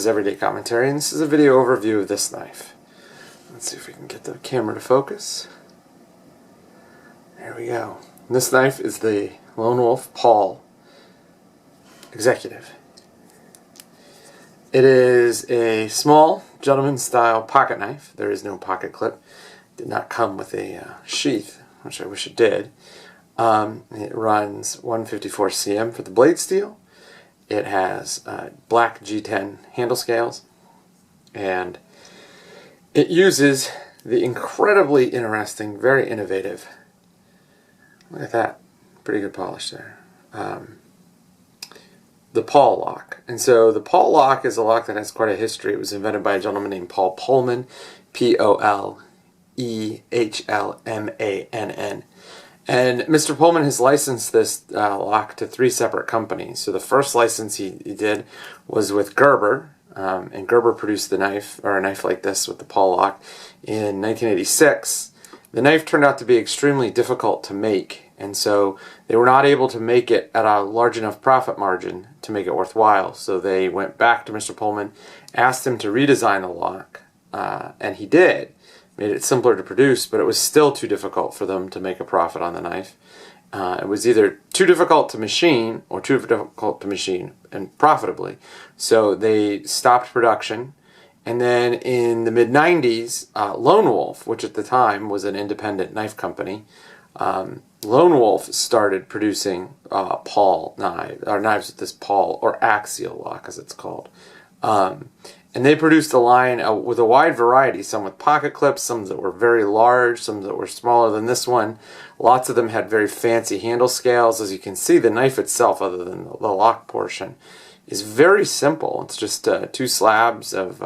Everyday Commentary, and this is a video overview of this knife. Let's see if we can get the camera to focus. There we go. And this knife is the Lone Wolf Paul Executive. It is a small gentleman style pocket knife. There is no pocket clip. Did not come with a sheath, which I wish it did. It runs 154 cm for the blade steel. It has black G10 handle scales, and it uses the incredibly interesting, very innovative, look at that, pretty good polish there, the Paul lock. And so the Paul lock is a lock that has quite a history. It was invented by a gentleman named Paul Pullman, P-O-L-E-H-L-M-A-N-N. And Mr. Pullman has licensed this lock to 3 separate companies. So the first license he did was with Gerber, and Gerber produced the knife, or a knife like this with the Paul lock, in 1986. The knife turned out to be extremely difficult to make, and so they were not able to make it at a large enough profit margin to make it worthwhile. So they went back to Mr. Pullman, asked him to redesign the lock, and he did. Made it simpler to produce, but it was still too difficult for them to make a profit on the knife. It was either too difficult to machine or too difficult to machine and profitably. So they stopped production, and then in the mid-90s, Lone Wolf, which at the time was an independent knife company, Lone Wolf started producing Paul knives, or knives with this Paul or axial lock as it's called. And they produced a line with a wide variety, some with pocket clips, some that were very large, some that were smaller than this one. Lots of them had very fancy handle scales. As you can see, the knife itself, other than the lock portion, is very simple. It's just 2 slabs of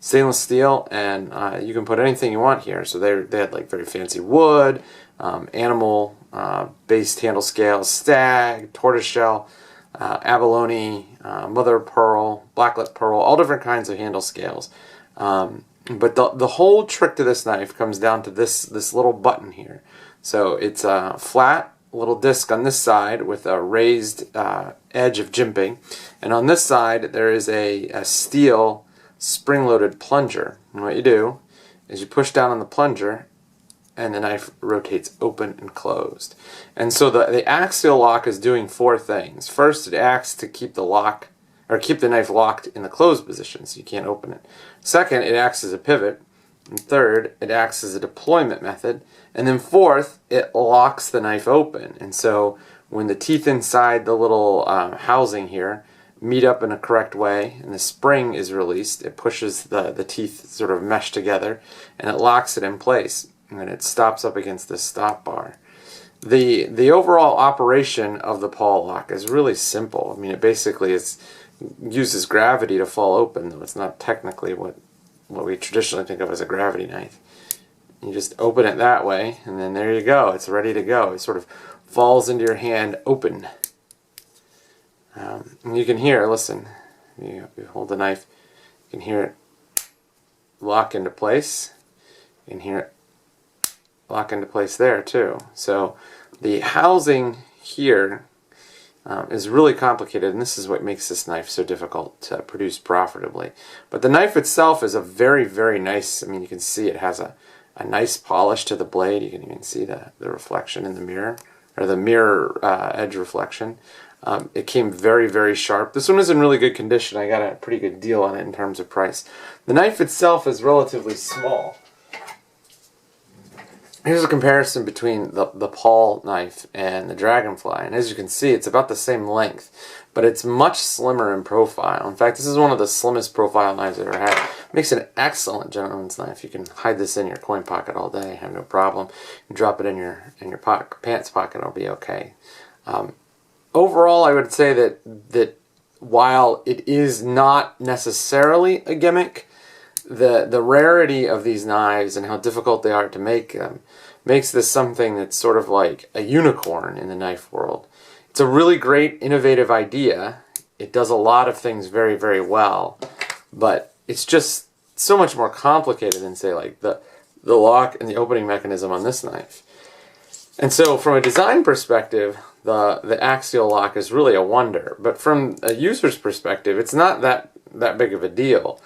stainless steel, and you can put anything you want here. So they had like very fancy wood, animal based handle scales, stag, tortoiseshell, abalone, mother of pearl, blacklet pearl, all different kinds of handle scales. But the whole trick to this knife comes down to this little button here. So it's a flat little disc on this side with a raised edge of jimping, and on this side there is a steel spring-loaded plunger. And what you do is you push down on the plunger, and the knife rotates open and closed. And so the axial lock is doing 4 things. First, it acts to keep the lock, or keep the knife locked in the closed position so you can't open it. Second, it acts as a pivot. And third, it acts as a deployment method. And then fourth, it locks the knife open. And so when the teeth inside the little housing here meet up in a correct way and the spring is released, it pushes the teeth sort of mesh together and it locks it in place. And it stops up against this stop bar. The overall operation of the Paul lock is really simple. I mean, it basically uses gravity to fall open, though it's not technically what we traditionally think of as a gravity knife. You just open it that way, and then there you go. It's ready to go. It sort of falls into your hand open. And you can hear, listen, you hold the knife, you can hear it lock into place. You can hear it lock into place there too. So the housing here is really complicated, and this is what makes this knife so difficult to produce profitably. But the knife itself is a very, very nice, I mean, you can see it has a nice polish to the blade. You can even see the reflection in the mirror, or the mirror edge reflection. It came very, very sharp. This one is in really good condition. I got a pretty good deal on it in terms of price. The knife itself is relatively small. Here's a comparison between the Paul knife and the Dragonfly, and as you can see, it's about the same length, but it's much slimmer in profile. In fact, this is one of the slimmest profile knives I've ever had. It makes an excellent gentleman's knife. You can hide this in your coin pocket all day, have no problem. You drop it in your pants pocket, it'll be okay. Overall, I would say that while it is not necessarily a gimmick, the rarity of these knives and how difficult they are to make makes this something that's sort of like a unicorn in the knife world. It's a really great, innovative idea. It does a lot of things very, very well, but it's just so much more complicated than, say, like the lock and the opening mechanism on this knife. And so from a design perspective, the axial lock is really a wonder, but from a user's perspective, it's not that that big of a deal.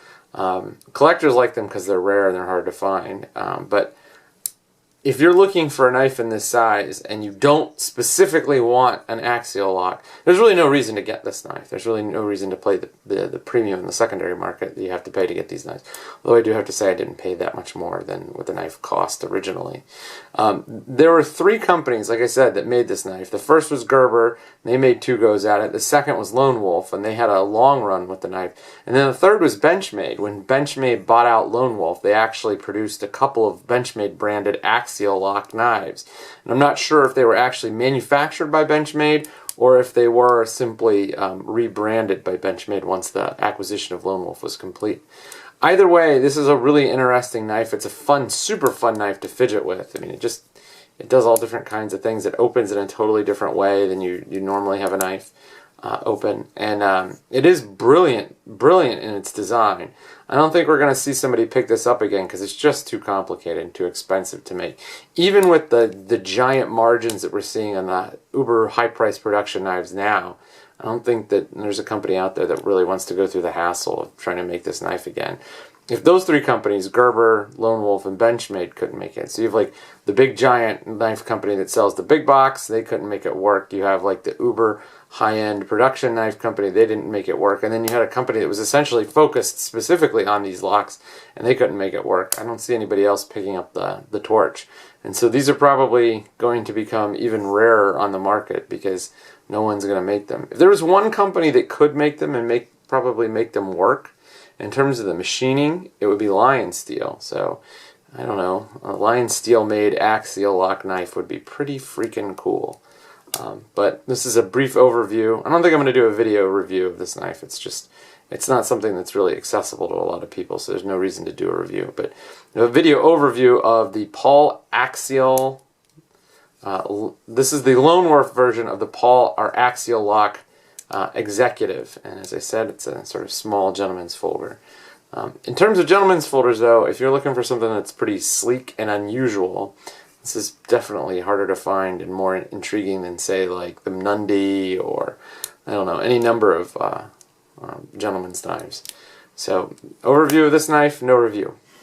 Collectors like them because they're rare and they're hard to find. But if you're looking for a knife in this size and you don't specifically want an axial lock, there's really no reason to get this knife. There's really no reason to play the premium in the secondary market that you have to pay to get these knives. Although I do have to say I didn't pay that much more than what the knife cost originally. There were 3 companies, like I said, that made this knife. The first was Gerber. They made 2 goes at it. The second was Lone Wolf, and they had a long run with the knife. And then the third was Benchmade. When Benchmade bought out Lone Wolf, they actually produced a couple of Benchmade branded axial lock knives. And I'm not sure if they were actually manufactured by Benchmade or if they were simply rebranded by Benchmade once the acquisition of Lone Wolf was complete. Either way, this is a really interesting knife. It's a fun, super fun knife to fidget with. I mean, it does all different kinds of things. It opens in a totally different way than you normally have a knife open. And it is brilliant in its design. I don't think we're going to see somebody pick this up again because it's just too complicated and too expensive to make. Even with the giant margins that we're seeing on the uber high-priced production knives now, I don't think that there's a company out there that really wants to go through the hassle of trying to make this knife again. If those 3 companies, Gerber, Lone Wolf, and Benchmade, couldn't make it, so you have like the big giant knife company that sells the big box, they couldn't make it work. You have like the uber high-end production knife company, they didn't make it work. And then you had a company that was essentially focused specifically on these locks, and they couldn't make it work. I don't see anybody else picking up the torch. And so these are probably going to become even rarer on the market because no one's going to make them. If there was one company that could make them and probably make them work, in terms of the machining, it would be Lion Steel. So, I don't know, a Lion Steel made axial lock knife would be pretty freaking cool. But this is a brief overview. I don't think I'm going to do a video review of this knife. It's not something that's really accessible to a lot of people, so there's no reason to do a review. But a video overview of the Paul Axial. This is the Lone Wolf version of the Paul Axial Lock Executive, and as I said, it's a sort of small gentleman's folder. In terms of gentleman's folders, though, if you're looking for something that's pretty sleek and unusual, this is definitely harder to find and more intriguing than, say, like the Nundy or, I don't know, any number of gentleman's knives. So, overview of this knife, no review.